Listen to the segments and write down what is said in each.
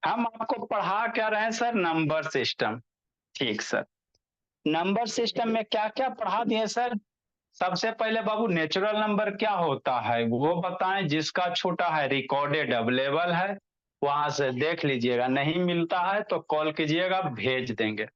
हम आपको पढ़ा क्या रहे हैं सर? Number system. ठीक सर। नंबर सिस्टम में क्या क्या पढ़ा दिए सर? सबसे पहले बाबू नेचुरल नंबर क्या होता है वो बताएं। जिसका छूटा है रिकॉर्डेड अवेलेबल है, वहां से देख लीजिएगा। नहीं मिलता है तो कॉल कीजिएगा, भेज देंगे।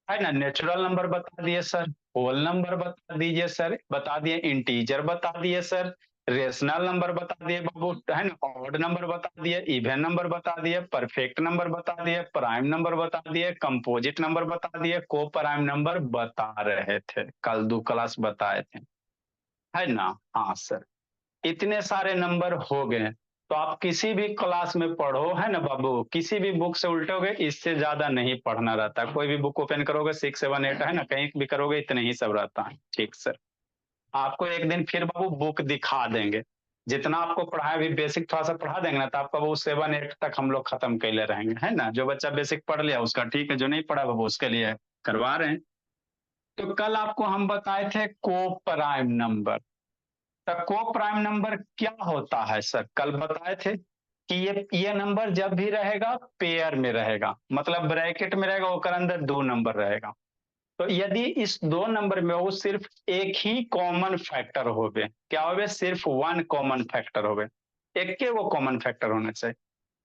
है ना। नेचुरल नंबर बता दिए सर, होल नंबर बता दीजिए सर, बता दिए इंटीजर बता दिए सर, रेशनल नंबर बता दिए बाबू, है ना। ऑड नंबर बता दिए, इवन नंबर बता दिए, परफेक्ट नंबर बता दिए, प्राइम नंबर बता दिए, कंपोजिट नंबर बता दिए, को प्राइम नंबर बता रहे थे, कल 2 क्लास बताए थे। है ना। हाँ सर। इतने सारे नंबर हो गए। तो आप किसी भी क्लास में पढ़ो, है ना बाबू, किसी भी बुक से उल्टोगे, इससे ज्यादा नहीं पढ़ना रहता। कोई भी बुक ओपन करोगे 6 7 8, है ना, कहीं भी करोगे इतने ही सब रहता है। ठीक सर। आपको एक दिन फिर बाबू बुक दिखा देंगे। जितना आपको पढ़ाया अभी बेसिक थोड़ा सा पढ़ा देंगे ना, तो आपका वो 7 8 तक हम लोग खत्म कैले रहेंगे। है ना। जो बच्चा बेसिक पढ़ लिया उसका ठीक है, जो नहीं पढ़ा बाबू उसके लिए करवा रहे हैं। तो कल आपको हम बताए थे को प्राइम नंबर। तो को प्राइम नंबर क्या होता है सर? कल बताए थे कि ये नंबर जब भी रहेगा पेयर में रहेगा, मतलब ब्रैकेट में रहेगा, ओकर अंदर 2 नंबर रहेगा। तो यदि इस 2 नंबर में वो सिर्फ एक ही कॉमन फैक्टर होवे, क्या होवे? सिर्फ वन कॉमन फैक्टर होवे, एक के वो कॉमन फैक्टर होने चाहिए,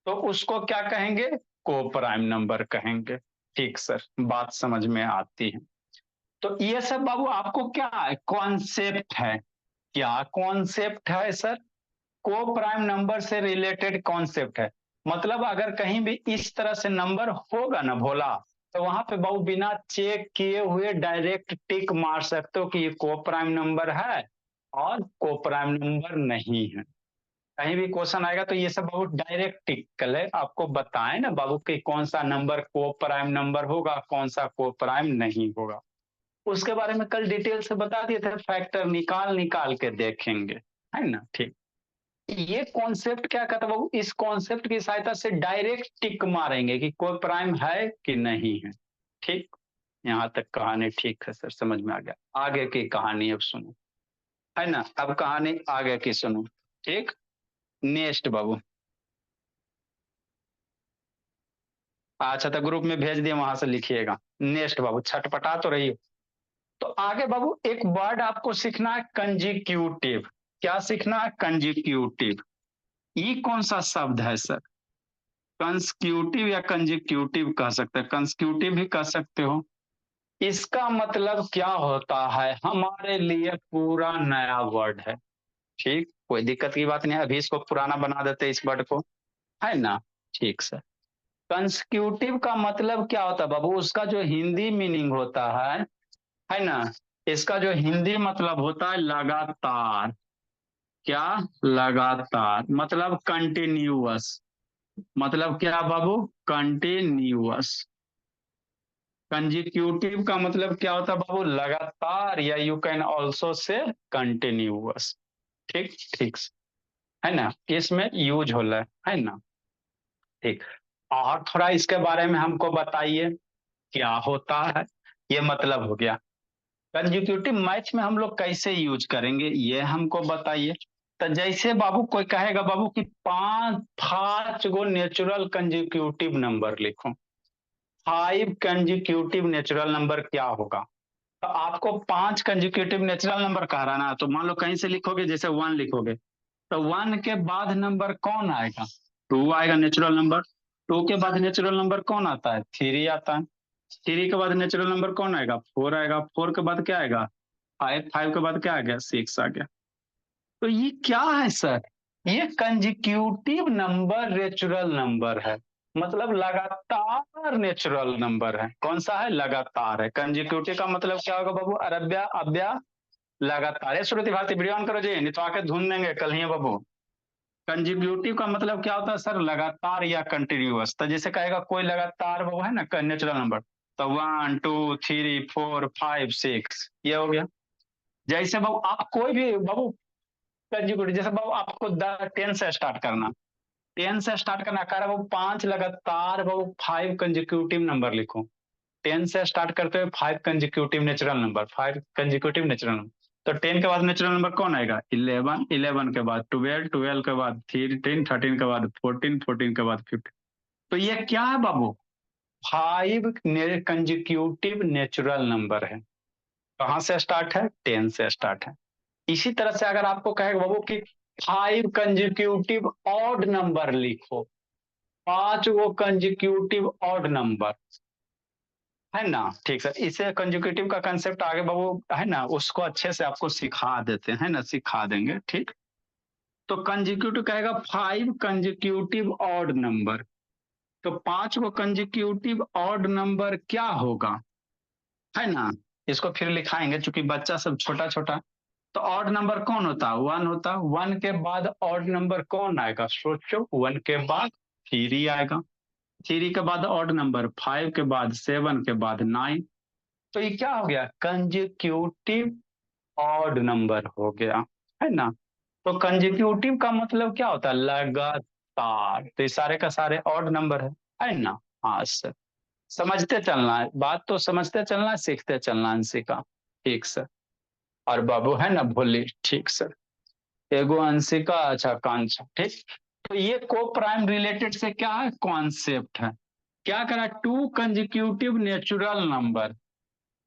तो उसको क्या कहेंगे? को प्राइम नंबर कहेंगे। ठीक सर, बात समझ में आती है। तो ये सब बाबू आपको क्या है? कॉन्सेप्ट है। क्या कॉन्सेप्ट है सर? को प्राइम नंबर से रिलेटेड कॉन्सेप्ट है। मतलब अगर कहीं भी इस तरह से नंबर होगा ना भोला, तो वहां पे बहु बिना चेक किए हुए डायरेक्ट टिक मार सकते हो कि ये को प्राइम नंबर है और को प्राइम नंबर नहीं है। कहीं भी क्वेश्चन आएगा तो ये सब बहुत डायरेक्ट टिक कल है, आपको बताएं ना बाबू कि कौन सा नंबर को प्राइम नंबर होगा, कौन सा को प्राइम नहीं होगा। उसके बारे में कल डिटेल से बता दिए थे, फैक्टर निकाल निकाल के देखेंगे। है ना। ठीक। ये कॉन्सेप्ट क्या कहता है बाबू? इस कॉन्सेप्ट की सहायता से डायरेक्ट टिक मारेंगे कि कोई प्राइम है कि नहीं है। ठीक। यहाँ तक कहानी ठीक है सर, समझ में आ गया। आगे की कहानी अब सुनो। है ना। अब कहानी आगे की सुनो। ठीक। नेक्स्ट बाबू। अच्छा तो ग्रुप में भेज दिए, वहां से लिखिएगा। नेक्स्ट बाबू, छटपटा तो रही हो। तो आगे बाबू एक वर्ड आपको सीखना है, कंजिक्यूटिव। क्या सीखना है? कंजिक्यूटिव। ये कौन सा शब्द है सर? कंस्क्यूटिव या कंजिक्यूटिव कह सकते हैं, कंस्क्यूटिव भी कह सकते हो। इसका मतलब क्या होता है? हमारे लिए पूरा नया वर्ड है। ठीक, कोई दिक्कत की बात नहीं, अभी इसको पुराना बना देते इस वर्ड को। है ना। ठीक सर। कंस्क्यूटिव का मतलब क्या होता है बाबू? उसका जो हिंदी मीनिंग होता है ना, इसका जो हिंदी मतलब होता है लगातार। क्या? लगातार, मतलब कंटिन्यूअस। मतलब क्या बाबू? कंटिन्यूअस। कंजिक्यूटिव का मतलब क्या होता है बाबू? लगातार, या you can also say continuous. ठीक। ठीक है ना, इसमें यूज हो रहा है ना। ठीक। और थोड़ा इसके बारे में हमको बताइए, क्या होता है? ये मतलब हो गया। कंजिक्यूटिव मैच में हम लोग कैसे यूज करेंगे ये हमको बताइए। तो जैसे बाबू कोई कहेगा बाबू कि पांच पांच गो नेचुरल कंजिक्यूटिव नंबर लिखो। 5 कंजिक्यूटिव नेचुरल नंबर क्या होगा? तो आपको 5 कंजिक्यूटिव नेचुरल नंबर कह रहा ना, तो मान लो कहीं से लिखोगे, जैसे 1 लिखोगे, तो 1 के बाद नंबर कौन आएगा? 2 आएगा नेचुरल नंबर। 2 के बाद नेचुरल नंबर कौन आता है? 3 आता है। 3 के बाद नेचुरल नंबर कौन आएगा? 4 आएगा। 4 के बाद क्या आएगा? 5। 5 के बाद क्या आ गया? 6 आ गया। तो ये क्या है सर? ये कंजिक्यूटिव नंबर नेचुरल नंबर है। मतलब लगातार नेचुरल नंबर है। कौन सा है? लगातार है। कंजिक्यूटिव का मतलब क्या होगा बाबू? अरब्या अव्या लगातार। ये श्रुति भारती वीडियो ऑन करो जी, नहीं तो आके ढूंढ देंगे कल ही बाबू। कंजिक्यूटिव का मतलब क्या होता है सर? लगातार या कंटिन्यूअस। तो जैसे कहेगा कोई लगातार वो है ना नेचुरल नंबर, तो 1 2 3 4 5 6, ये हो गया। जैसे बाबू आप कोई भी बाबू कंजिक्यूटिव, जैसे बाबू आपको 10 से स्टार्ट करना, 10 से स्टार्ट करना, कह रहा वो 5 लगातार बाबू 5 कंजिक्यूटिव नंबर लिखो। 10 से स्टार्ट करते हुए 5 consecutive natural number, 5 consecutive natural number. तो 10 के बाद नेचुरल नंबर कौन आएगा? 11। 11 के बाद 12। 12 के बाद 13। 13 के बाद 14। 14 के बाद 15। तो ये क्या है बाबू? 5 कंजिक्यूटिव नेचुरल नंबर है। कहाँ से स्टार्ट है? 10 से स्टार्ट है। इसी तरह से अगर आपको कहेगा बाबू कि 5 कंजिक्यूटिव ऑड नंबर लिखो, 5 वो कंजिक्यूटिव ऑड नंबर, है ना? ठीक है, इसे कंजुकेटिव का कंसेप्ट आगे बाबू है ना, उसको अच्छे से आपको सिखा देते हैं ना, सिखा देंगे। ठीक, तो कंजिक्यूटिव कहेगा 5 कंजिक्यूटिव ऑड नंबर, तो 5 को कंजिक्यूटिव ऑड नंबर क्या होगा, है ना? इसको फिर लिखाएंगे, चूंकि बच्चा सब छोटा छोटा। तो ऑड नंबर कौन होता है? 1 होता है। 1 के बाद ऑड नंबर कौन आएगा? सोचो, 1 के बाद 3 आएगा, 3 के बाद ऑड नंबर 5 के बाद 7 के बाद 9। तो ये क्या हो गया? कंजिक्यूटिव ऑड नंबर हो गया, है ना? तो कंजिक्यूटिव का मतलब क्या होता है? लगातार। तो ये सारे का सारे ऑड नंबर है ना? हाँ सर, समझते चलना है, बात तो समझते चलना है, सीखते चलना है अंशिका। ठीक सर। और बाबू है ना भोली? ठीक सर। एगो अंशिका, अच्छा कांचा, ठीक। तो ये को प्राइम रिलेटेड से क्या है? कॉन्सेप्ट है। क्या करा? 2 कंजिक्यूटिव नेचुरल नंबर,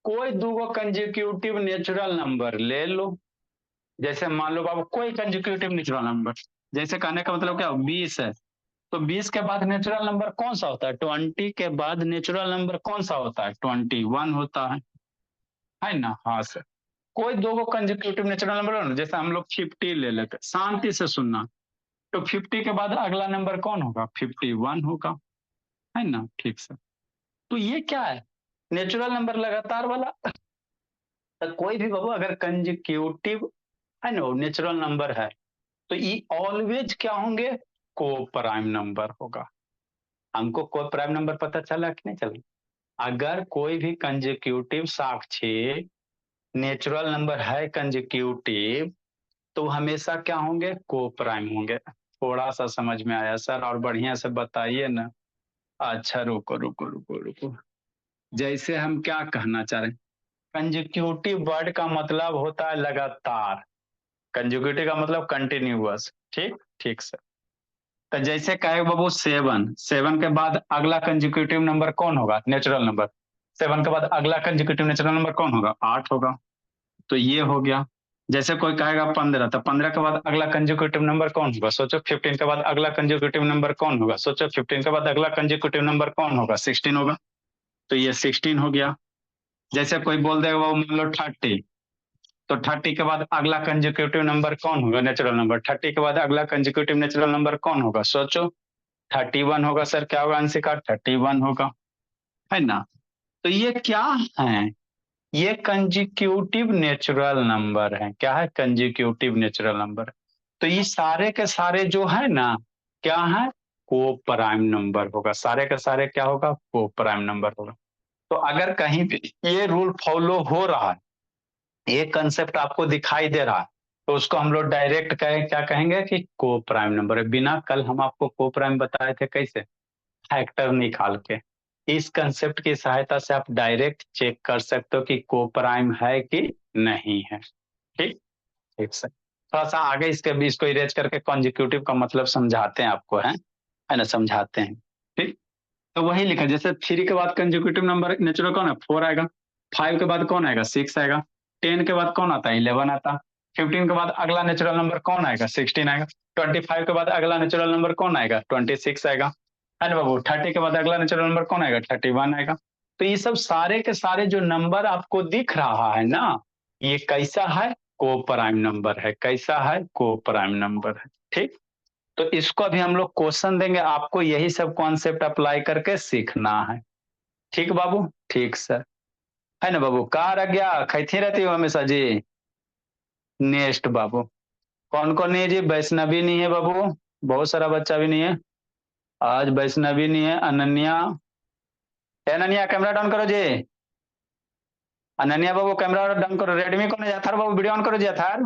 कोई दूगो कंजिक्यूटिव नेचुरल नंबर ले लो। जैसे मान लो बाबू कोई कंजिक्यूटिव नेचुरल नंबर, जैसे कहने का मतलब क्या? 20 है, तो 20 के बाद नेचुरल नंबर कौन सा होता है? 20 के बाद नेचुरल नंबर कौन सा होता है? 21 होता है ना? हाँ सर। कोई दो गो कंजिक्यूटिव नेचुरल नंबर हो ना, जैसे हम लोग 50 ले लेते, शांति से सुनना। तो 50 के बाद अगला नंबर कौन होगा? 51 होगा, है ना? ठीक सर। तो ये क्या है? नेचुरल नंबर लगातार वाला। तो कोई भी बाबू अगर कंजिक्यूटिव है ना, नेचुरल नंबर है, तो ये ऑलवेज क्या होंगे? को प्राइम नंबर होगा। हमको को प्राइम नंबर पता चला कि नहीं चला? अगर कोई भी कंजिक्यूटिव साक्षी नेचुरल नंबर है कंजिक्यूटिव, तो हमेशा क्या होंगे? को प्राइम होंगे। थोड़ा सा समझ में आया सर? और बढ़िया से बताइए ना। अच्छा रुको रुको रुको रुको, जैसे हम क्या कहना चाह रहे हैं? कंजिक्यूटिव वर्ड का मतलब होता है लगातार, कंजुगेटिव का मतलब कंटिन्यूअस। ठीक, ठीक सर। तो जैसे कहे बाबू 7, 7 के बाद अगला कंजिक्यूटिव नंबर कौन होगा? Natural number. 7 के बाद अगला कंजिक्यूटिव नेचुरल नंबर कौन होगा? 8 होगा। तो ये हो गया। जैसे कोई कहेगा 15, तो 15 के बाद अगला कंजिक्यूटिव नंबर कौन होगा? सोचो। 15 के बाद अगला कंजिक्यूटिव नंबर कौन होगा? सोचो। 15 के बाद अगला कंजिक्यूटिव नंबर कौन होगा? 16 होगा। तो ये 16 हो गया। जैसे कोई बोल देगा वो मान लो 30, तो 30 के बाद अगला कंजिक्यूटिव नंबर कौन होगा? Natural number. 30 के बाद अगला कंजिक्यूटिव नेचुरल नंबर कौन होगा? सोचो। 31 होगा सर। क्या होगा आंसर का? 31 होगा, है ना? तो ये क्या है? ये कंजिक्यूटिव नेचुरल नंबर है। क्या है? Consecutive natural number. तो ये सारे के सारे जो है ना, क्या है? को प्राइम नंबर होगा। सारे के सारे क्या होगा? को प्राइम नंबर होगा। तो अगर कहीं भी ये रूल फॉलो हो रहा है, ये कंसेप्ट आपको दिखाई दे रहा है, तो उसको हम लोग डायरेक्ट कहें, क्या कहेंगे कि को प्राइम नंबर है। बिना कल हम आपको को प्राइम बताए थे कैसे? फैक्टर निकाल के। इस कंसेप्ट की सहायता से आप डायरेक्ट चेक कर सकते हो कि को प्राइम है कि नहीं है। ठीक, ठीक सर। थोड़ा सा आगे इसके भी इसको इरेज करके कॉन्जिक्यूटिव का मतलब समझाते हैं आपको, है ना? समझाते हैं। ठीक, तो वही लिखा, जैसे 3 के बाद कंजिक्यूटिव नंबर नेचुरल कौन है? 4 आएगा। 5 के बाद कौन आएगा? 6 आएगा। 10 के बाद कौन आता है? 11 आता है। 15 के बाद अगला नेचुरल नंबर कौन आएगा? 16 आएगा। 25 के बाद अगला नेचुरल नंबर कौन आएगा? 26 आएगा, है ना बाबू? 30 के बाद अगला नेचुरल नंबर कौन आएगा? 31 आएगा। तो ये सब सारे के सारे जो नंबर आपको दिख रहा है ना, ये कैसा है? को प्राइम नंबर है। कैसा है? को प्राइम नंबर है। ठीक, तो इसको अभी हम लोग क्वेश्चन देंगे, आपको यही सब कॉन्सेप्ट अप्लाई करके सीखना है। ठीक बाबू? ठीक सर, है ना बाबू? कहाँ रह गया? खैथी रहती हो हमेशा जी। नेक्स्ट बाबू, कौन कौन नहीं है जी? वैष्णवी नहीं है बाबू, बहुत सारा बच्चा भी नहीं है आज। वैष्णवी नहीं है। अनन्या है। अनन्या कैमरा डाउन करो जी। अनन्या बाबू कैमरा डाउन करो। रेडमी कौन है? जाथार बाबू वीडियो ऑन करो जी। जाथार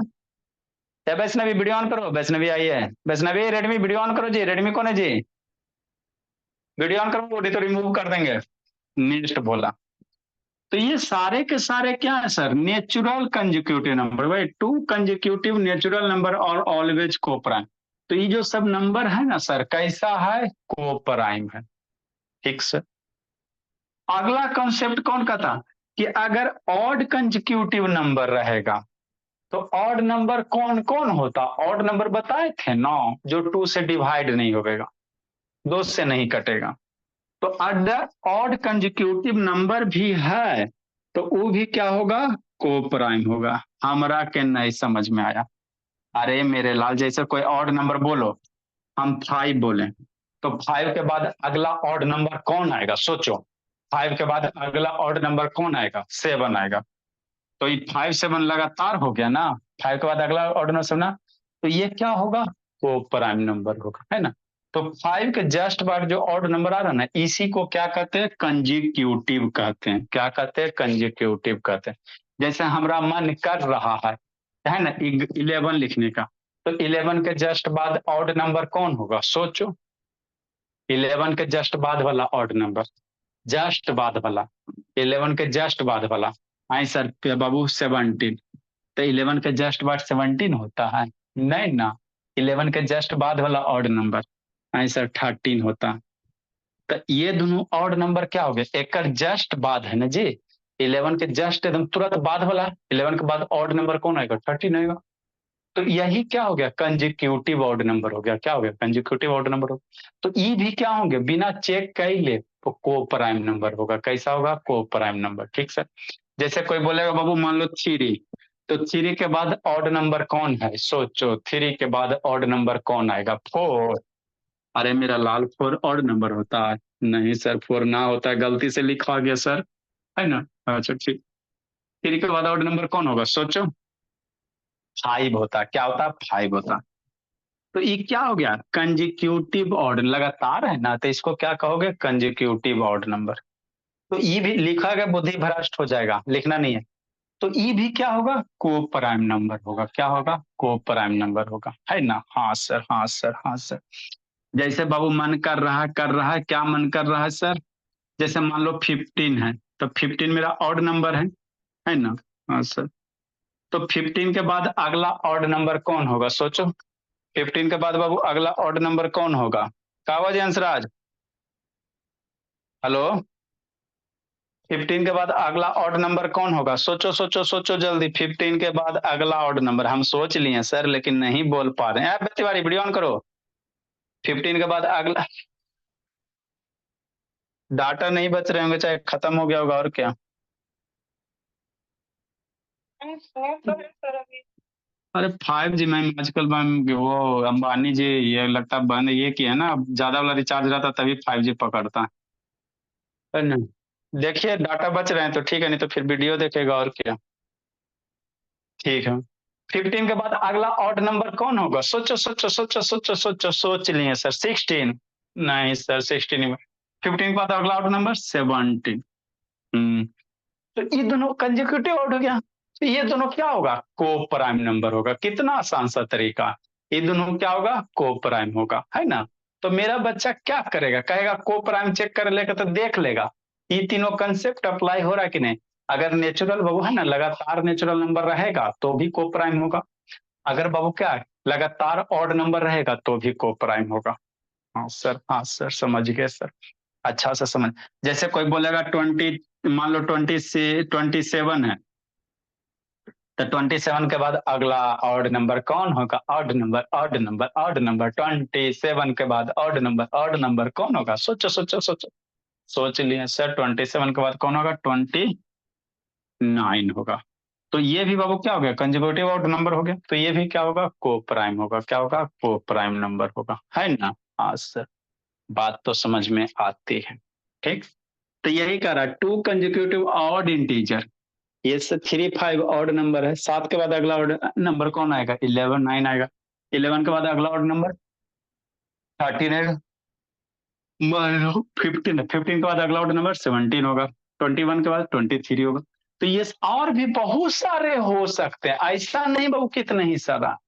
या वैष्णवी वीडियो ऑन करो। वैष्णवी आई है। वैष्णवी रेडमी वीडियो ऑन करो जी। रेडमी कौन है जी? वीडियो ऑन करो, नहीं तो रिमूव कर देंगे। नेक्स्ट बोला। तो ये सारे के सारे क्या है सर? नेचुरल कंजिक्यूटिव नंबर भाई। 2 कंजिक्यूटिव नेचुरल नंबर और ऑलवेज को प्राइम। तो ये जो सब नंबर है ना सर, कैसा है? को प्राइम है। ठीक सर। अगला कॉन्सेप्ट कौन का था कि अगर ऑड कंजिक्यूटिव नंबर रहेगा तो ऑड नंबर कौन कौन होता, ऑड नंबर बताए थे 9, जो 2 से डिवाइड नहीं होगा, 2 से नहीं कटेगा। तो अगर ऑड कंजिक्यूटिव नंबर भी है तो वो भी क्या होगा, को प्राइम होगा। हमरा के नहीं समझ में आया। अरे मेरे लाल, जैसे कोई ऑड नंबर बोलो, हम 5 बोले तो 5 के बाद अगला ऑड नंबर कौन आएगा, सोचो। 5 के बाद अगला ऑड नंबर कौन आएगा, 7 आएगा। तो ये 5 7 लगातार हो गया ना, 5 के बाद अगला ऑड नंबर 7 ना, तो ये क्या होगा, वो प्राइम नंबर होगा, है ना। तो 5 के जस्ट बाद जो ऑड नंबर आ रहा है ना, इसी को क्या कहते हैं, कंजिक्यूटिव कहते हैं। क्या कहते हैं, कंजिक्यूटिव कहते हैं। जैसे हमारा मन कर रहा है ना 11 लिखने का, तो 11 के जस्ट बाद ऑड नंबर कौन होगा, सोचो। 11 के जस्ट बाद वाला ऑड नंबर, जस्ट बाद वाला, 11 के जस्ट बाद वाला, आई सर बाबू 17। तो 11 के जस्ट बाद 17 होता है, नहीं ना। 11 के जस्ट बाद वाला ऑड नंबर, आई सर 13 होता। तो ये दोनों ऑड नंबर क्या हो गए, एक जस्ट बाद है ना जी। 11 के जस्ट एकदम तुरंत बाद वाला, 11 के बाद ऑड नंबर कौन आएगा, 13 आएगा। तो यही क्या हो गया, कंजिक्यूटिव ऑड नंबर हो गया। क्या हो गया, कंजिक्यूटिव ऑड नंबर हो गया। तो ई भी क्या होंगे, बिना चेक कर ले तो को प्राइम नंबर होगा। कैसा होगा, को प्राइम नंबर, ठीक सर। जैसे कोई बोलेगा बाबू मान लो 3, तो 3 के बाद ऑड नंबर कौन है, सोचो। 3 के बाद ऑड नंबर कौन आएगा, 4। अरे मेरा लाल, 4 ऑड नंबर होता है, नहीं सर 4 ना होता है, गलती से लिखा गया सर, है ना। अच्छा ठीक। 3 के बाद ऑड नंबर कौन होगा, सोचो। 5 होता, क्या होता, 5 होता। तो ये क्या हो गया, कंजिक्यूटिव ऑड, लगातार है ना, तो इसको क्या कहोगे, कंजिक्यूटिव ऑड नंबर। तो ई भी लिखा गया, बुद्धि भ्रष्ट हो जाएगा, लिखना नहीं है। तो ई भी क्या होगा, को प्राइम नंबर होगा। क्या होगा, को प्राइम नंबर होगा, है ना। हाँ सर, हाँ सर, हाँ सर। जैसे बाबू मन कर रहा है, क्या मन कर रहा है सर। जैसे मान लो 15 है, तो 15 मेरा ऑड नंबर है ना। हाँ सर। तो 15 के बाद अगला ऑड नंबर कौन होगा, सोचो। 15 के बाद बाबू अगला ऑड नंबर कौन होगा, कावज हंसराज, हेलो। 15 के बाद अगला ऑड नंबर कौन होगा, सोचो सोचो सोचो जल्दी। 15 के बाद अगला ऑड नंबर, हम सोच लिए सर लेकिन नहीं बोल पा रहे हैं। तिवारी वीडियो ऑन करो। 15 के बाद अगला, डाटा नहीं बच रहे होंगे, चाहे खत्म हो गया होगा, और क्या। अरे 5G मैम, आजकल मैम वो अंबानी जी, ये लगता है बंद ये किया है ना, अब ज्यादा वाला रिचार्ज रहता तभी 5G पकड़ता है ना। देखिए डाटा बच रहे हैं तो ठीक है, नहीं तो फिर वीडियो देखेगा, और क्या। ठीक है। 15 के बाद अगला ऑड नंबर कौन होगा, सोचो सोचो सोचो सोचो सोचो, सोच लिए सर। 16, नहीं सर 16 में। 15 के बाद अगला ऑड नंबर 17। तो ये दोनों कंजिक्यूटिव ऑड हो गया। तो ये दोनों क्या होगा, को प्राइम नंबर होगा। कितना आसान सा तरीका, ये दोनों क्या होगा, को प्राइम होगा, है ना। तो मेरा बच्चा क्या करेगा, कहेगा को प्राइम चेक कर लेगा, तो देख लेगा ये तीनों कंसेप्ट अप्लाई हो रहा है कि नहीं। अगर नेचुरल बाबू है ना, लगातार नेचुरल नंबर रहेगा तो भी को प्राइम होगा। अगर बाबू क्या है, लगातार ऑड नंबर रहेगा तो भी को प्राइम होगा। हाँ सर, हाँ सर, समझ गए सर। अच्छा से समझ। जैसे कोई बोलेगा 20, मान लो 20 से 27 है, तो 27 के बाद अगला ऑड नंबर कौन होगा, odd number, odd number, odd number. 27 के बाद ऑड नंबर, ऑड नंबर कौन होगा, सोचो सोचो सोचो। सोच लिए सर। 27 के बाद कौन होगा, 29 होगा। तो ये भी बाबू क्या हो गया, कंजिक्यूटिव ऑड नंबर हो गया। तो ये भी क्या होगा, को प्राइम होगा। क्या होगा, को प्राइम नंबर होगा, है ना। हाँ सर, बात तो समझ में आती है। ठीक। तो यही कह रहा है, 2 कंजिक्यूटिव ऑड इंटीजर, ये 3 5 ऑड नंबर है। 7 के बाद अगला ऑड नंबर कौन आएगा, 11 9 आएगा। 11 के बाद अगला ऑड नंबर 13 आएगा। मान लो 15 है, 15 के बाद अगला ऑड नंबर 17 होगा। 21 के बाद 23 होगा। तो ये और भी बहुत सारे हो सकते हैं, ऐसा नहीं बाबू कितने ही सारा,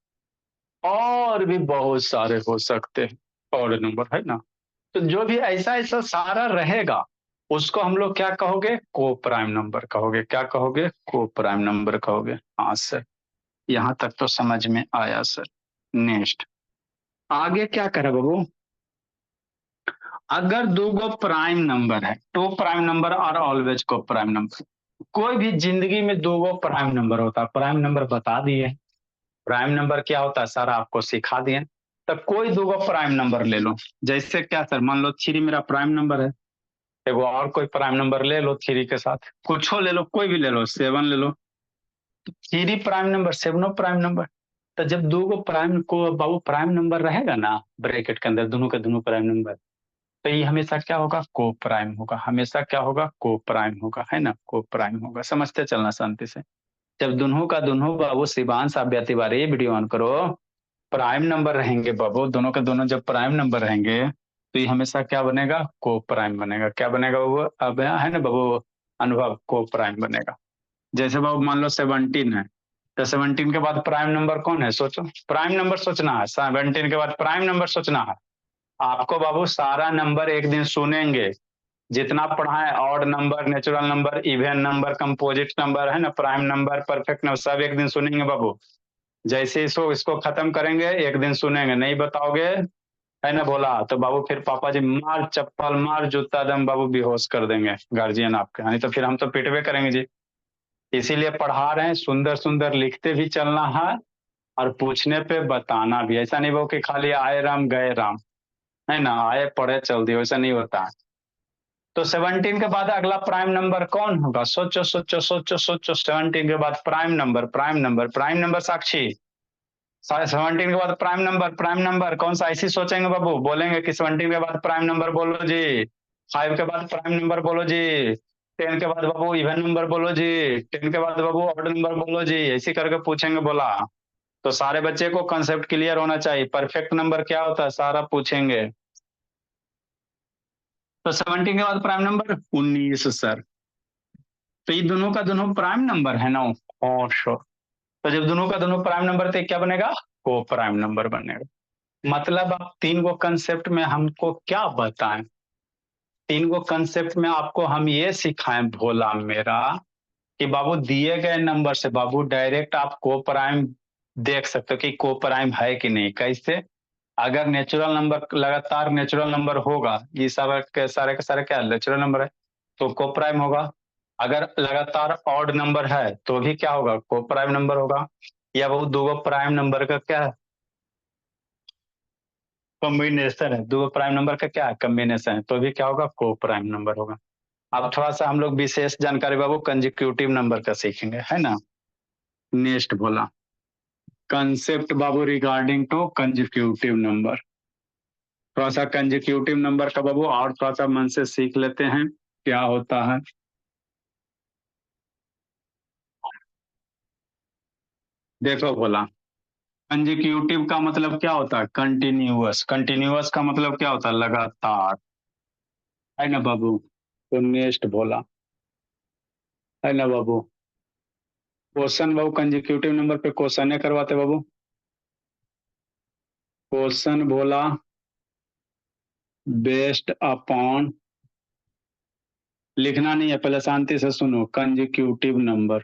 और भी बहुत सारे हो सकते हैं ऑड नंबर, है ना। तो जो भी ऐसा ऐसा सारा रहेगा उसको हम लोग क्या कहोगे, को प्राइम नंबर कहोगे। क्या कहोगे, को प्राइम नंबर कहोगे। हाँ सर, यहाँ तक तो समझ में आया सर। नेक्स्ट, आगे क्या करे बाबू, अगर दो गो प्राइम नंबर है, टू प्राइम नंबर और ऑलवेज को प्राइम नंबर, कोई भी जिंदगी में दो गो प्राइम नंबर होता है। प्राइम नंबर बता दिए, प्राइम नंबर क्या होता है सर आपको सिखा दिए। तो कोई दो गो प्राइम नंबर ले लो, जैसे क्या सर, मान लो थ्री मेरा प्राइम नंबर है, एगो और कोई प्राइम नंबर ले लो थ्री के साथ, कुछ ले लो, कोई भी ले लो, सेवन ले लो, थ्री प्राइम नंबर सेवनो प्राइम नंबर। तो जब दो गो प्राइम को बाबू प्राइम नंबर रहेगा ना ब्रैकेट के अंदर, दोनों के दोनों प्राइम नंबर, तो ये हमेशा क्या होगा, को प्राइम होगा, हमेशा क्या होगा, को प्राइम होगा, है ना, को प्राइम होगा। समझते चलना शांति से। जब दोनों का दोनों बाबू शिवांश आप बारे वीडियो ऑन करो, प्राइम नंबर रहेंगे बाबू, दोनों के दोनों जब प्राइम नंबर रहेंगे तो ये हमेशा क्या बनेगा, को प्राइम बनेगा। क्या बनेगा बाबू, अब है ना बाबू अनुभव, को प्राइम बनेगा। जैसे बाबू मान लो 17 है, तो 17 के बाद प्राइम नंबर कौन है, सोचो, प्राइम नंबर सोचना है, 17 के बाद प्राइम नंबर सोचना है आपको बाबू। सारा नंबर एक दिन सुनेंगे, जितना पढ़ा है, odd number, natural number, even number, composite number, है ना, प्राइम नंबर, परफेक्ट नंबर, सब एक दिन सुनेंगे बाबू। जैसे इसको खत्म करेंगे एक दिन सुनेंगे, नहीं बताओगे, है ना बोला, तो बाबू फिर पापा जी मार चप्पल मार जूता दम बाबू बेहोश कर देंगे गार्जियन आपके, नहीं तो फिर हम तो पिटवे करेंगे जी। इसीलिए पढ़ा रहे हैं, सुंदर सुंदर लिखते भी चलना है और पूछने पे बताना भी। ऐसा नहीं वो कि खाली आए राम गए राम, है ना, आए पढ़े चल दिए, वैसा नहीं होता है। तो 17 के बाद अगला प्राइम नंबर कौन होगा, सोचो सोचो सोचो सोचो। 17 के बाद prime number, prime number, prime number Sakshi, 17 के बाद प्राइम नंबर, प्राइम नंबर कौन सा, ऐसी सोचेंगे बाबू, बोलेंगे कि 17 के बाद प्राइम नंबर बोलो जी, 5 के बाद प्राइम नंबर बोलो जी, 10 के बाद बाबू इवन नंबर बोलो जी, 10 के बाद बाबू ऑड नंबर बोलो जी, ऐसी करके पूछेंगे बोला। तो सारे बच्चे को कंसेप्ट क्लियर होना चाहिए, परफेक्ट नंबर क्या होता है सारा पूछेंगे। तो 17 के बाद प्राइम नंबर 19 सर। तो ये दोनों का दोनों प्राइम नंबर है ना, और श्योर। तो जब दोनों का दोनों प्राइम नंबर थे क्या बनेगा, को प्राइम नंबर बनेगा। मतलब आप तीन गो कंसेप्ट में हमको क्या बताएं, तीन गो कंसेप्ट में आपको हम ये सिखाएं भोला मेरा, कि बाबू दिए गए नंबर से बाबू डायरेक्ट आप को प्राइम देख सकते हो कि को प्राइम है कि नहीं। कैसे, अगर नेचुरल नंबर लगातार नेचुरल नंबर होगा, ये सारे के सारे क्या नेचुरल नंबर है, तो को प्राइम होगा। अगर लगातार ऑड नंबर है तो भी क्या होगा, को प्राइम नंबर होगा। या वो दो प्राइम नंबर का क्या कॉम्बिनेशन है, दो प्राइम नंबर का क्या कॉम्बिनेशन है, तो भी क्या होगा, को प्राइम नंबर होगा। अब थोड़ा सा हम लोग विशेष जानकारी बाबू कंजिक्यूटिव नंबर का सीखेंगे, है ना। नेक्स्ट बोला concept Babu regarding to consecutive number. थोड़ा सा कंजिक्यूटिव नंबर का बाबू और थोड़ा सा मन से सीख लेते हैं क्या होता है। देखो बोला कंजिक्यूटिव का मतलब क्या होता है, कंटिन्यूअस। कंटिन्यूअस का मतलब क्या होता है, लगातार, है ना बाबू। तो नेक्स्ट बोला, है ना बाबू, क्वेश्चन बाबू कंजिक्यूटिव नंबर पे क्वेश्चन है करवाते बाबू। क्वेश्चन बोला बेस्ड अपॉन, लिखना नहीं है, पहले शांति से सुनो, कंजिक्यूटिव नंबर।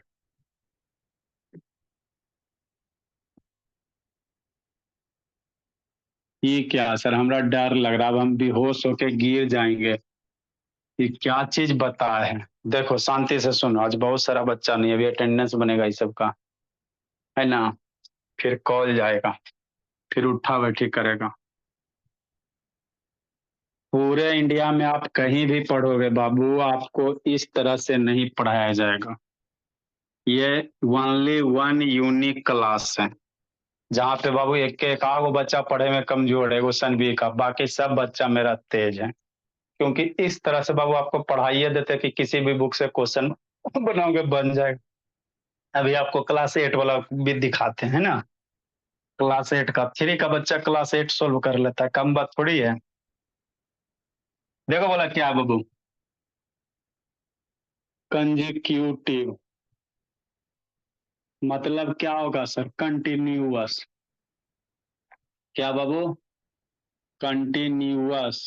ये क्या सर, हमरा डर लग रहा, अब हम बेहोश होके गिर जाएंगे, ये क्या चीज बता है। देखो शांति से सुनो, आज बहुत सारा बच्चा नहीं, अभी अटेंडेंस बनेगा इस सब का, है ना, फिर कॉल जाएगा, फिर उठा बैठी करेगा। पूरे इंडिया में आप कहीं भी पढ़ोगे बाबू, आपको इस तरह से नहीं पढ़ाया जाएगा। ये ओनली वन यूनिक क्लास है जहाँ पे बाबू एक आगो बच्चा पढ़े में कमजोर है, वो सनवी का, बाकी सब बच्चा मेरा तेज है। क्योंकि इस तरह से बाबू आपको पढ़ाइए देते कि किसी भी बुक से क्वेश्चन बनाओगे बन जाएगा। अभी आपको क्लास 8 वाला भी दिखाते हैं ना, क्लास 8 का, 3 का बच्चा क्लास 8 सोल्व कर लेता है, कम बात थोड़ी है। देखो बोला क्या है बाबू, कंजिक्यूटिव मतलब क्या होगा सर, कंटिन्यूअस। क्या बाबू, कंटिन्यूअस,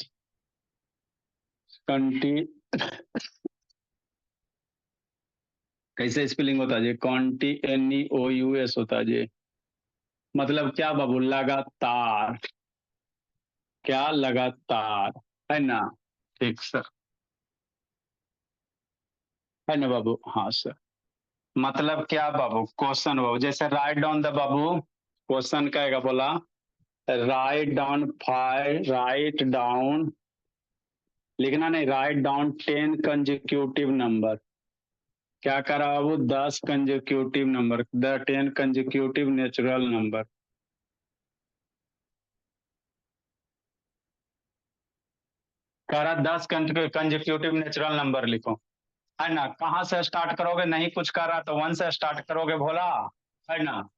कंटी कैसे स्पेलिंग होता है जी, कॉन्टिन्यूअस होता है जी। मतलब क्या बाबू, लगातार, क्या लगातार। है ना। ठीक सर। है ना बाबू, हाँ सर। मतलब क्या बाबू, क्वेश्चन बाबू जैसे right down the Babu, question कहेगा बोला, राइट डाउन, लिखना नहीं, राइट डाउन 10 कंजिक्यूटिव नंबर। क्या करा बाबू, 10 consecutive number, the 10 consecutive natural number. कह रहा 10 कंजिक्यूटिव नेचुरल नंबर लिखो। है ना, कहाँ से स्टार्ट करोगे, नहीं कुछ कर रहा तो 1 से स्टार्ट करोगे भोला। है ना,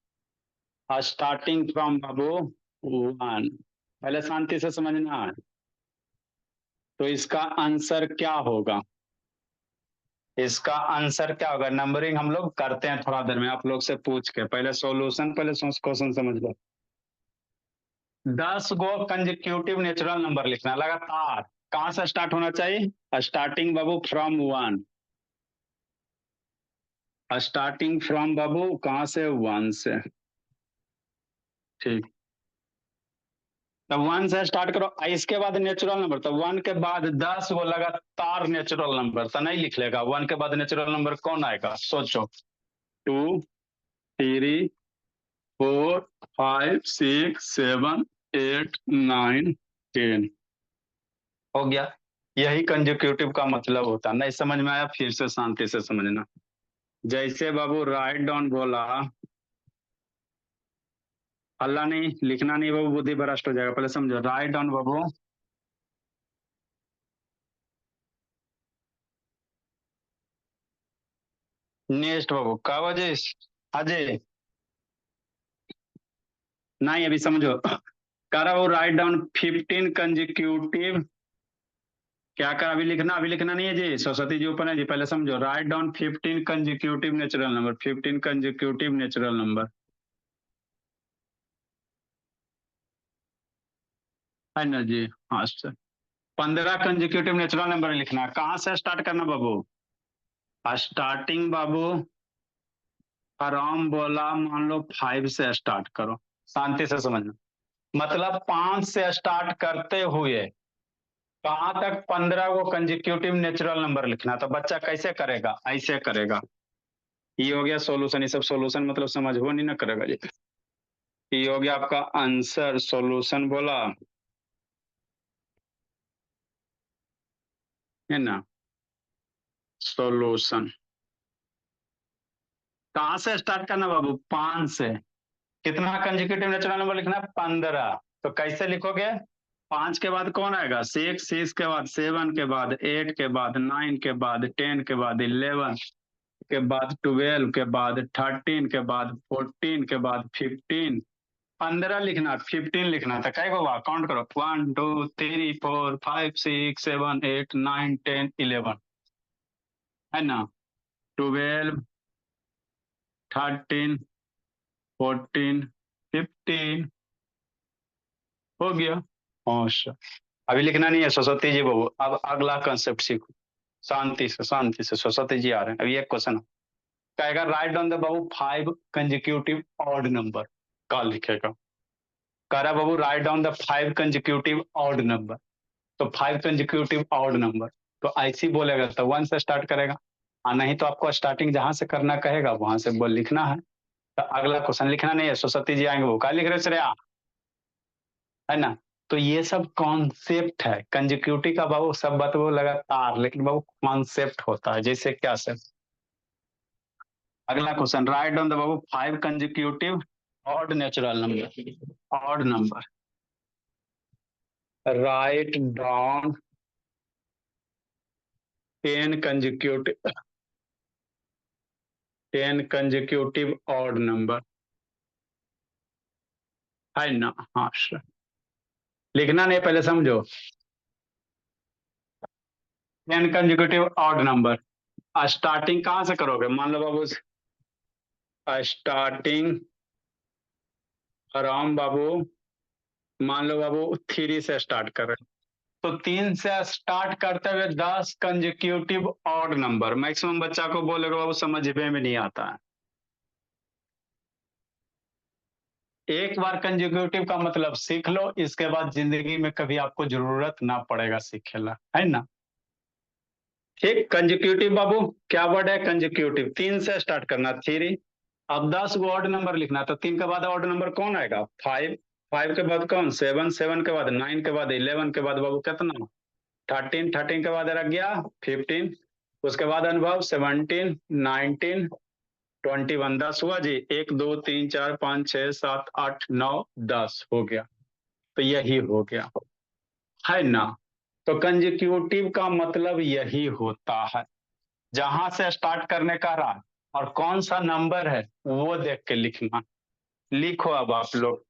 स्टार्टिंग फ्रॉम बाबू 1, पहले शांति से समझना है। तो इसका आंसर क्या होगा, इसका आंसर क्या होगा, नंबरिंग हम लोग करते हैं थोड़ा देर में आप लोग से पूछ के, पहले सॉल्यूशन, पहले क्वेश्चन समझ लो। 10 गो कंजिक्यूटिव नेचुरल नंबर लिखना लगातार, कहां से स्टार्ट होना चाहिए, स्टार्टिंग बाबू फ्रॉम 1, स्टार्टिंग फ्रॉम बाबू कहां से, 1 से। ठीक, तब 1 से स्टार्ट करो, इसके बाद नेचुरल नंबर, तो 1 के बाद 10 गो लगातार नेचुरल नंबर, तो नहीं लिख लेगा, 1 के बाद नेचुरल नंबर कौन आएगा, सोचो। 2, 3, 4, 5, 6, 7, 8, 9, 10, हो गया। यही कंजिक्यूटिव का मतलब होता, नहीं समझ में आया फिर से शांति से समझना। जैसे बाबू राइट डाउन बोला, हल्ला नहीं, लिखना नहीं बाबू, बुद्धि भ्रष्ट हो जाएगा, पहले समझो, राइट डाउन बाबू। नेक्स्ट बाबू का वजह, अजय, नहीं अभी समझो, करा वो राइट डाउन 15 कंजिक्यूटिव, क्या करा, अभी लिखना नहीं है जी, सरस्वती जी ऊपर है जी, पहले समझो, write down 15 consecutive natural number, 15 consecutive natural number. है ना जी, हाँ सर। 15 कंजिक्यूटिव नेचुरल नंबर लिखना, कहाँ से स्टार्ट करना बाबू, स्टार्टिंग बाबू फ्रॉम बोला, मान लो 5 से स्टार्ट करो, शांति से समझना, मतलब 5 से स्टार्ट करते हुए कहां तक, 15 गो कंजिक्यूटिव नेचुरल नंबर लिखना, तो बच्चा कैसे करेगा, ऐसे करेगा। ये हो गया सॉल्यूशन, ये सब सॉल्यूशन मतलब समझ हो नहीं ना करेगा जी। ये हो गया आपका आंसर, सॉल्यूशन बोला, है ना, सॉल्यूशन। कहां से स्टार्ट करना बाबू, 5 से। कितना कंजिक्यूटिव नेचुरल नंबर लिखना है, 15। तो कैसे लिखोगे, 5 के बाद कौन आएगा, 6, 6 के बाद 7, के बाद 8, के बाद 9, के बाद 10, के बाद 11, के बाद 12, के बाद 13, के बाद 14, के बाद 15, 15 लिखना, 15 लिखना था, कई बाबा काउंट करो, 1, 2, 3, 4, 5, 6, 7, 8, 9, 10, 11, है ना, 12, 13, 14, 15, हो गया। अच्छा, अभी लिखना नहीं है सरस्वती जी बाबू, अब अगला कंसेप्ट सीखो, शांति से सरस्वती जी आ रहे हैं, अभी एक क्वेश्चन कहेगा, राइट डाउन द बाबू 5 कंजिक्यूटिव ऑड नंबर, का लिखेगा, कह रहा बाबू right down the 5 consecutive odd number, तो 5 कंजिक्यूटिव ऑड नंबर, तो ऐसी बोलेगा तो 1 से स्टार्ट करेगा, और नहीं तो आपको स्टार्टिंग जहां से करना कहेगा वहां से बोल लिखना है। तो अगला क्वेश्चन लिखना नहीं है, सरस्वती जी आएंगे, वो क्या लिख रहे श्रेया, है ना। तो ये सब कॉन्सेप्ट है, कंजिक्यूटिव का बाबू सब बात वो लगातार, लेकिन बाबू कॉन्सेप्ट होता है, जैसे क्या सर। अगला क्वेश्चन, राइट डाउन द बाबू 5 consecutive odd natural number, odd number, right down 10 consecutive, 10 consecutive odd number, है ना, हाँ सर। लिखना नहीं, पहले समझो, 10 कंजिक्यूटिव ऑड नंबर, स्टार्टिंग कहाँ से करोगे, मान लो बाबू, स्टार्टिंग फ्रॉम बाबू, मान लो बाबू 3 से स्टार्ट कर रहे हैं, तो 3 से स्टार्ट करते हुए 10 कंजिक्यूटिव ऑड नंबर, मैक्सिमम बच्चा को बोलेगा बाबू समझ में नहीं आता है। एक बार कंजिक्यूटिव का मतलब सीख लो, इसके बाद जिंदगी में कभी आपको जरूरत ना पड़ेगा सीखेला, है ना। ठीक, कंजिक्यूटिव बाबू क्या वर्ड है कंजिक्यूटिव, 3 से स्टार्ट करना, 3। अब 10 को ऑड नंबर लिखना, तो 3 के बाद ऑड नंबर कौन आएगा, 5। 5 के बाद कौन, 7। 7 के बाद 9 के बाद 11 के बाद बाबू कितना, 13। 13 के बाद रख गया 15। उसके बाद अनुभव 17, 19, 21। 10 हुआ जी, 1 2 3 4 5 6 7 8 9 10 हो गया। तो यही हो गया, है ना। तो कंजिक्यूटिव का मतलब यही होता है, जहां से स्टार्ट करने का रहा और कौन सा नंबर है वो देख के लिखना। लिखो अब आप लोग।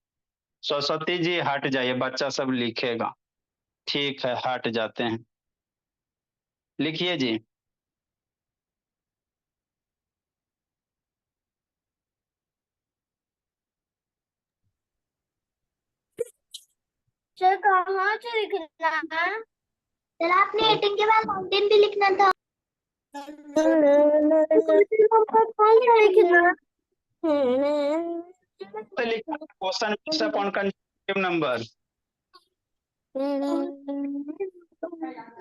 सरस्वती जी हट जाइए, बच्चा सब लिखेगा। ठीक है, हट जाते हैं, लिखिए जी। सर कहाँ से लिखना है? सर आपने 18 के बाद 19 भी लिखना था। कौन सा लिखना? तो लिखा question based upon consecutive number.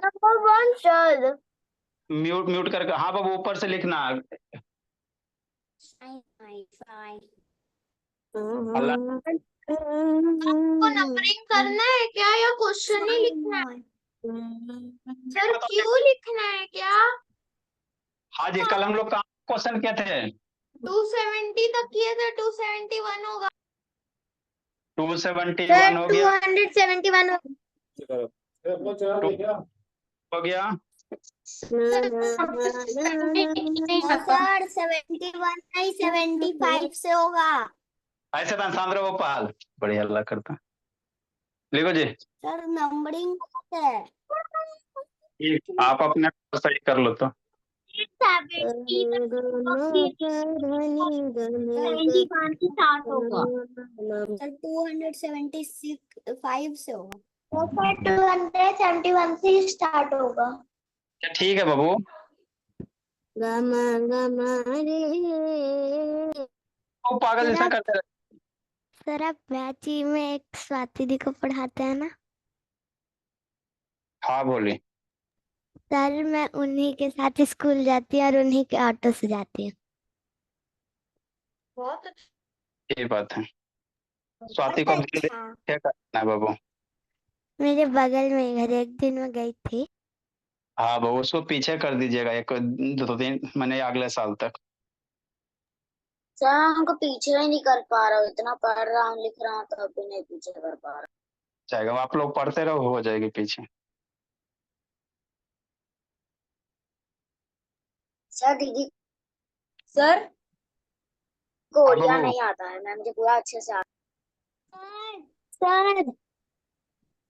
Number 1 sir. Mute mute करके, हाँ बाबू ऊपर से लिखना। आपको नंबरिंग करना है क्या या क्वेश्चन ही लिखना है? सर क्यों लिखना है क्या? हाँ जी, कल हम लोग कहाँ क्वेश्चन किए थे, 270 तक किए थे, 271 होगा। 271 हो गया, 271 हो गया। सर 71 नहीं 75 से होगा। ऐसे तो सांद्र गोपाल बढ़िया अल्लाह करता। लिखो जी। सर नंबरिंग है। ठीक, आप अपने सही कर लो तो। 71 से स्टार्ट होगा। सर 275 से होगा। तो फिर 271 से स्टार्ट होगा। क्या ठीक है बाबू। गमा गमा रे। वो पागल सर जैसा आप करते रहते। सर आप बैची में एक स्वाति दी को पढ़ाते हैं ना? हाँ बोली। सर मैं उन्हीं के साथ स्कूल जाती हूँ और उन्हीं के ऑटो से जाती हूँ। बहुत ये बात है, स्वाति को धीरे अच्छा। धीरे करना है बाबू। मेरे बगल में घर एक दिन में गई थी। हाँ बाबू, उसको पीछे कर दीजिएगा एक 2 3 महीने अगले साल तक। सर हमको पीछे ही नहीं कर पा रहा हूँ, इतना पढ़ रहा हूँ लिख रहा हूँ तो अभी नहीं पीछे कर पा रहा। जाएगा, आप लोग पढ़ते रहो, हो जाएगी पीछे। सर दीदी सर को हाँ ओडिया बाबू। नहीं आता है, मैं मुझे पूरा अच्छे से आता है। सर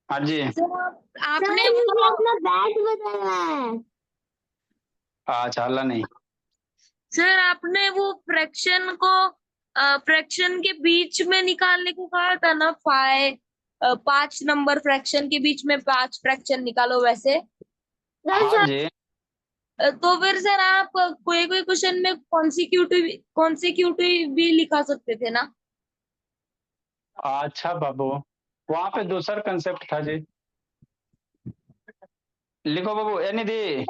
हाँ जी। आपने मुझे अपना बैग बदलना है। अच्छा, हल्ला नहीं। सर आपने वो फ्रैक्शन को फ्रैक्शन के बीच में निकालने को कहा था ना, 5 नंबर फ्रैक्शन के बीच में 5 फ्रैक्शन निकालो वैसे। हाँ जी। तो फिर सर आप कोई कोई क्वेश्चन में कॉन्सिक्यूटिव भी लिखा सकते थे ना। अच्छा बाबू, वहां पे दूसरा कंसेप्ट था जी। लिखो बाबू, ए निधि,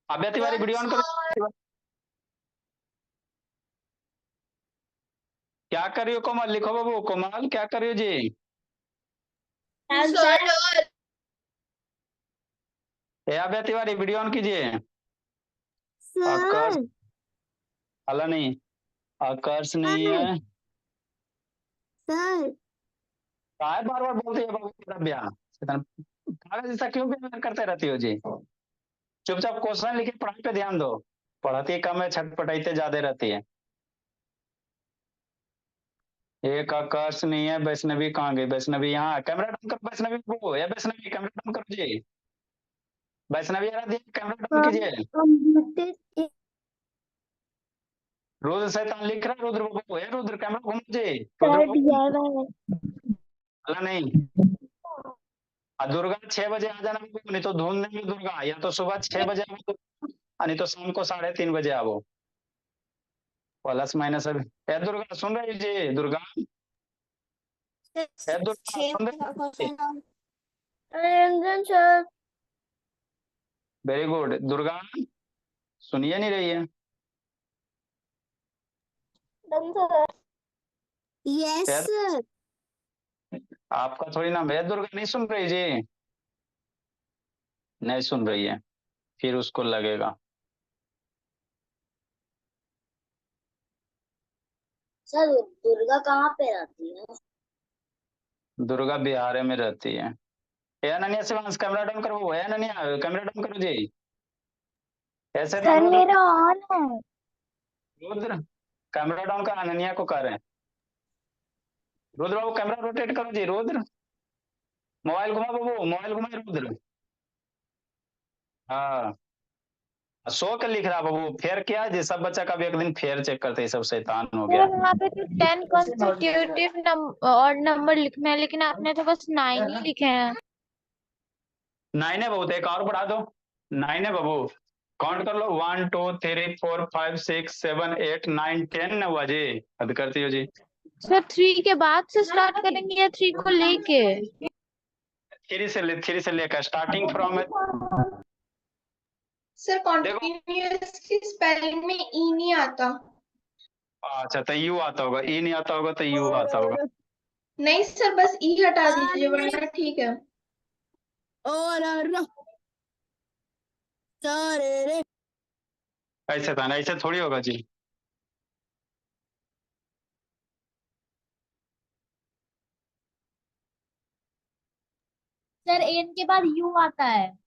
अभ्या तिवारी वीडियो ऑन करो। क्या कर रही हो कोमल, लिखो बाबू, कोमल क्या कर रही हो जी। ए अभ्या तिवारी वीडियो ऑन कीजिए। आकर्ष, हल्ला नहीं, आकर्ष नहीं है। सर काय बार बार बोलती है बाबू अभ्या, पागल जैसा क्यों व्यवहार करते रहती हो जी। चुपचाप क्वेश्चन लिखे, पढ़ाई पे ध्यान दो। पढ़ाती कम है, छटपटाईते ज्यादा रहती है। एक आकाश नहीं है, वैष्णवी कहाँ गई, वैष्णवी यहाँ, कैमरा डाउन करो वैष्णवी को, या वैष्णवी कैमरा डाउन करो जी। वैष्णवी आराध्या कैमरा डाउन कीजिए। रुद्र शैतान लिख रहा है, रुद्र बाबू, हे रुद्र कैमरा घूम जी, रुद्र बाबू हल्ला नहीं। और दुर्गा 6 बजे आ जाना बाबू, नहीं तो ढूंढ देंगे दुर्गा, या तो सुबह 6 बजे आओ, नहीं तो शाम को 3:30 बजे आओ। प्लस माइनस अभी। ए दुर्गा सुन रही जी? दुर्गा, ए दुर्गा सुन रही? Ranjan sir. Very good. Durga सुनिए नहीं रही है? यस ए, सर। आपका थोड़ी नाम है दुर्गा, नहीं सुन रही जी? नहीं सुन रही है, फिर उसको लगेगा। सर दुर्गा कहाँ पे रहती है? दुर्गा बिहार में रहती है। ए अनन्या शिवांश कैमरा डाउन करो। ए अनन्या कैमरा डाउन करो जी। ऐसे सर रुद्र, मेरा ऑन है। रुद्र कैमरा डाउन कर, अनन्या को कर रहे हैं। रुद्र बाबू कैमरा रोटेट करो जी। रुद्र मोबाइल घुमा बाबू, मोबाइल घुमा रुद्र। हाँ, शो के लिख रहा बाबू, फेयर क्या है जी? सब बच्चा का भी एक दिन फेयर चेक करते हैं, सब शैतान हो गया। सर वहाँ पे तो 10 कॉन्स्टिट्यूटिव और नंबर लिखना है, लेकिन आपने तो बस 9 ही लिखे हैं। 9 है बाबू, तो एक और बढ़ा दो। 9 है बाबू, काउंट कर लो। 1 2 3 4 5 6 7 8 9 10 ना हुआ जी? हद करती हो जी। सर 3 के बाद से स्टार्ट करेंगे या 3 को लेके? 3 से लेकर स्टार्टिंग फ्रॉम। सर देखो, कॉन्टिन्यूअस की स्पेलिंग में ई नहीं आता। अच्छा तो यू आता होगा, ई नहीं आता होगा तो यू आता होगा। नहीं सर, बस ई हटा दीजिए वरना ठीक है। ऐसे था ना, ऐसे थोड़ी होगा जी। सर एन के बाद यू आता है।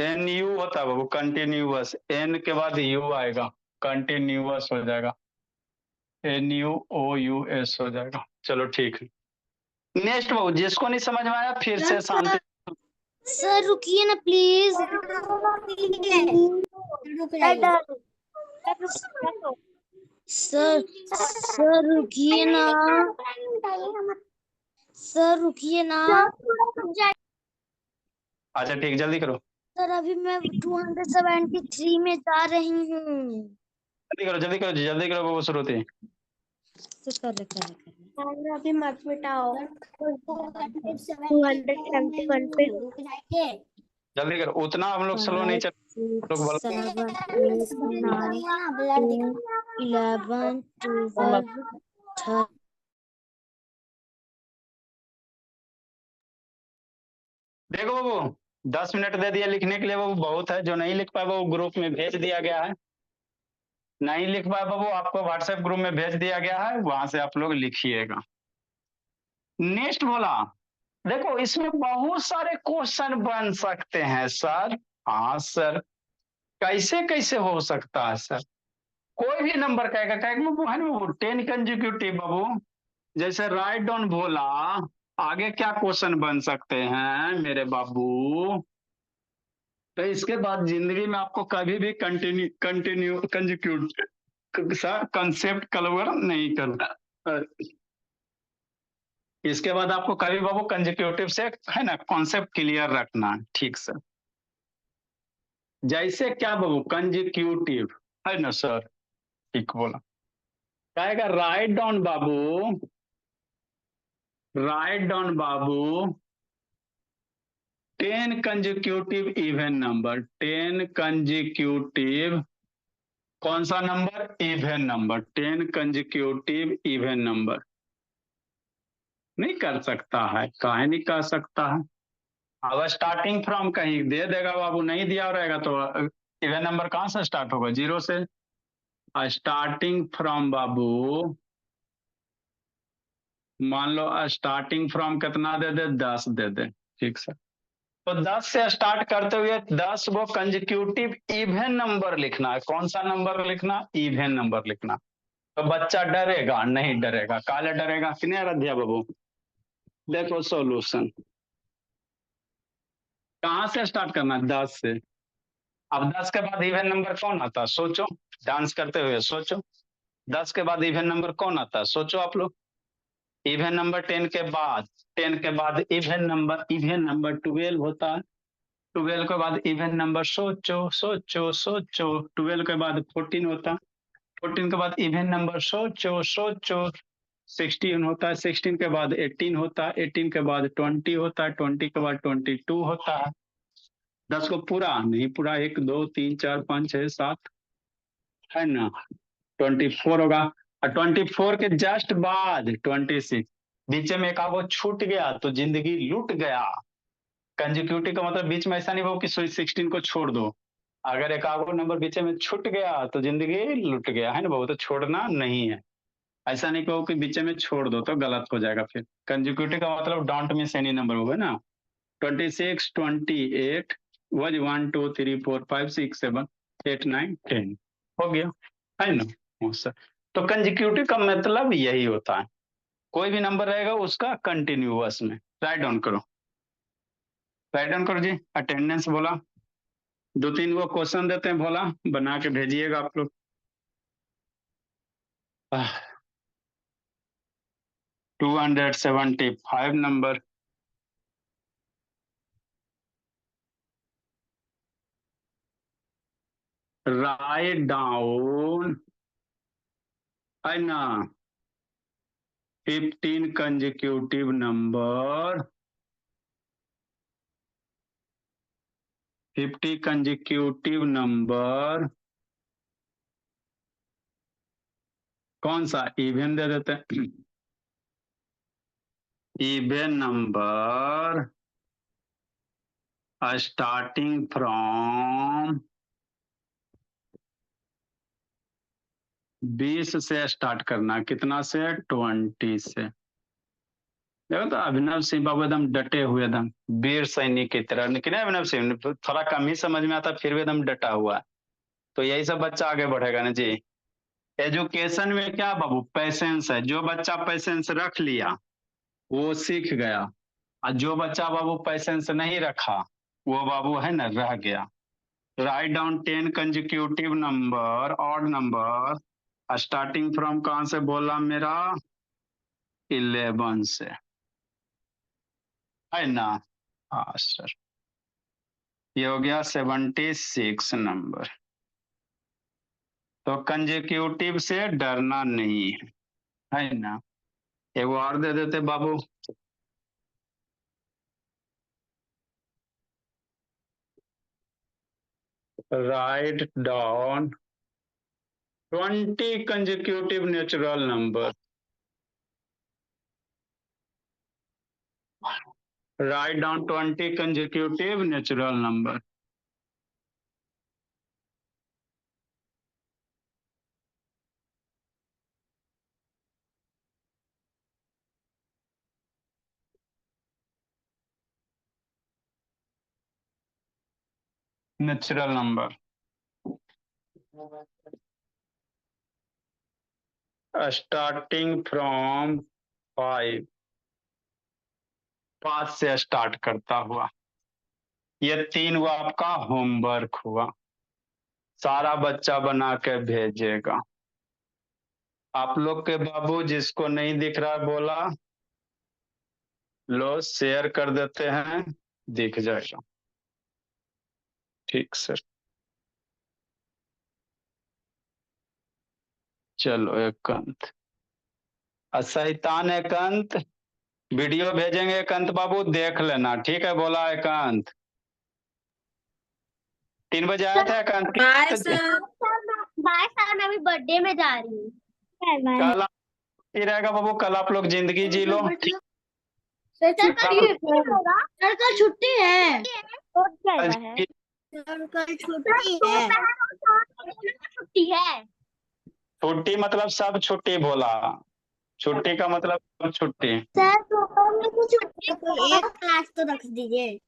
एन यू होता है बाबू, कंटिन्यूअस। एन के बाद यू आएगा, कंटिन्यूअस हो जाएगा। NUOUS हो जाएगा। चलो ठीक है। नेक्स्ट बाबू, जिसको नहीं समझ में आया फिर से शांति। सर रुकिए ना प्लीज। सर सर रुकिए ना। सर रुकिए ना। अच्छा ठीक, जल्दी करो, सर अभी मैं 273 में जा रही हूँ। जल्दी करो, जल्दी करो, जल्दी करो बाबू, श्रुति। सर अभी मत मिटाओ। 271 पे जल्दी करो, उतना हम लोग स्लो नहीं चल। 5 6 7 8 9 10 11 12 13। देखो बाबू, 10 मिनट दे दिया लिखने के लिए बाबू, बहुत है। जो नहीं लिख पाए वो ग्रुप में भेज दिया गया है। नहीं लिख पाए बाबू, आपको व्हाट्सएप ग्रुप में भेज दिया गया है, वहां से आप लोग लिखिएगा। नेक्स्ट बोला, देखो इसमें बहुत सारे क्वेश्चन बन सकते हैं सर। हाँ सर, कैसे कैसे हो सकता है सर? कोई भी नंबर कहेगा, कहेगा बाबू है ना बाबू 10 कंजिक्यूटिव बाबू, जैसे राइट डाउन बोला। आगे क्या क्वेश्चन बन सकते हैं मेरे बाबू? तो इसके बाद जिंदगी में आपको कभी भी continue consecutive sir concept culvert नहीं करना। इसके बाद आपको कभी बाबू कंजिक्यूटिव से है ना कॉन्सेप्ट क्लियर रखना है, ठीक सर। जैसे क्या बाबू कंजिक्यूटिव है ना सर, ठीक बोला। कहेगा राइट डाउन बाबू, राइट डाउन बाबू 10 कंजिक्यूटिव इवन नंबर। 10 कंजिक्यूटिव कौन सा number? Even number. 10 consecutive even number. नहीं कर सकता है, काहे नहीं कर सकता है? अब स्टार्टिंग फ्रॉम कहीं दे देगा बाबू, नहीं दिया रहेगा तो इवन नंबर कहां से स्टार्ट होगा? 0 से। स्टार्टिंग फ्रॉम बाबू, मान लो स्टार्टिंग फ्रॉम कितना दे दे? 10 दे दे, ठीक सर। तो 10 से स्टार्ट करते हुए 10 वो कंजिक्यूटिव इवन नंबर लिखना है। कौन सा नंबर लिखना? इवन नंबर लिखना। तो बच्चा डरेगा? नहीं डरेगा। काले डरेगा कि नहीं आराध्या बाबू? देखो सॉल्यूशन, कहां से स्टार्ट करना है? 10 से। अब 10 के बाद इवन नंबर कौन आता है? सोचो, डांस करते हुए सोचो। 10 के बाद इवन नंबर कौन आता है? सोचो आप लोग। इवन नंबर 10 के बाद इवन नंबर 12 होता है। 12 के बाद इवन नंबर सोचो 12 के बाद 14 होता है। 14 के बाद इवन नंबर सोचो 16 होता है। 16 के बाद 18 होता है। 18 के बाद 20 होता है। 20 के बाद 22 होता है। 10 को पूरा नहीं, पूरा 1 2 3 4 5 6 7 है ना, 24 होगा। और 24 के जस्ट बाद 26, बीच में एक आगो छूट गया तो जिंदगी लूट गया। कंजिक्यूटिव का मतलब बीच में ऐसा नहीं हो कि 16 को छोड़ दो। अगर एक आगो नंबर बीच में छूट गया तो जिंदगी लूट गया, है ना बाबू, तो छोड़ना नहीं है। ऐसा नहीं कहो कि बीच में छोड़ दो तो गलत हो जाएगा। फिर कंजिक्यूटिव का मतलब डोंट मिस एनी नंबर होगा ना। 26 28 1 2 3 4 5 6 7 8 9 10 हो गया, है ना। हाँ सर, तो कंजिक्यूटिव का मतलब यही होता है, कोई भी नंबर रहेगा उसका कंटिन्यूअस में। राइट डाउन करो, राइट डाउन करो जी। अटेंडेंस बोला, 2-3 वो क्वेश्चन देते हैं भोला, बना के भेजिएगा आप लोग। 275 नंबर, राइट डाउन, है ना, 15 कंजिक्यूटिव नंबर, 50 कंजिक्यूटिव नंबर। कौन सा इवन दे देते हैं, इवन नंबर स्टार्टिंग फ्रॉम 20 से स्टार्ट करना, कितना से, 20 से। देखो तो अभिनव सिंह बाबू एकदम डटे हुए, एकदम वीर सैनिक की तरह, लेकिन अभिनव सिंह थोड़ा कम ही समझ में आता फिर भी एकदम डटा हुआ है। तो यही सब बच्चा आगे बढ़ेगा ना जी। एजुकेशन में क्या बाबू, पैसेंस है। जो बच्चा पैसेंस रख लिया वो सीख गया, और जो बच्चा बाबू पैसेंस नहीं रखा वो बाबू है ना रह गया। Write down 10 consecutive number, odd number starting from, कहां से बोला मेरा, 11 से, है ना। हाँ सर, ये हो गया 76 नंबर। तो कंजिक्यूटिव से डरना नहीं है ना। एक और दे देते बाबू, right down 20 consecutive natural number, right down 20 consecutive natural number. Natural number starting from 5, 5 से स्टार्ट करता हुआ। ये 3 हुआ आपका होमवर्क हुआ, सारा बच्चा बना के भेजेगा। आप लोग के बाबू जिसको नहीं दिख रहा बोला, लो शेयर कर देते हैं, दिख जाएगा। ठीक सर, चलो एकांत, शैतान एकांत वीडियो भेजेंगे, एकांत बाबू देख लेना, ठीक है। बोला एकांत 3 बजे आया था एकांत। बाय सर, मैं अभी बर्थडे में जा रही हूँ। कल ही रहेगा बाबू, कल आप लोग जिंदगी जी लो। सर कल छुट्टी है। सर कल छुट्टी है। छुट्टी है, छुट्टी मतलब सब छुट्टी बोला, छुट्टी का मतलब सब छुट्टी। सर तो छुट्टी, एक क्लास तो रख दीजिए।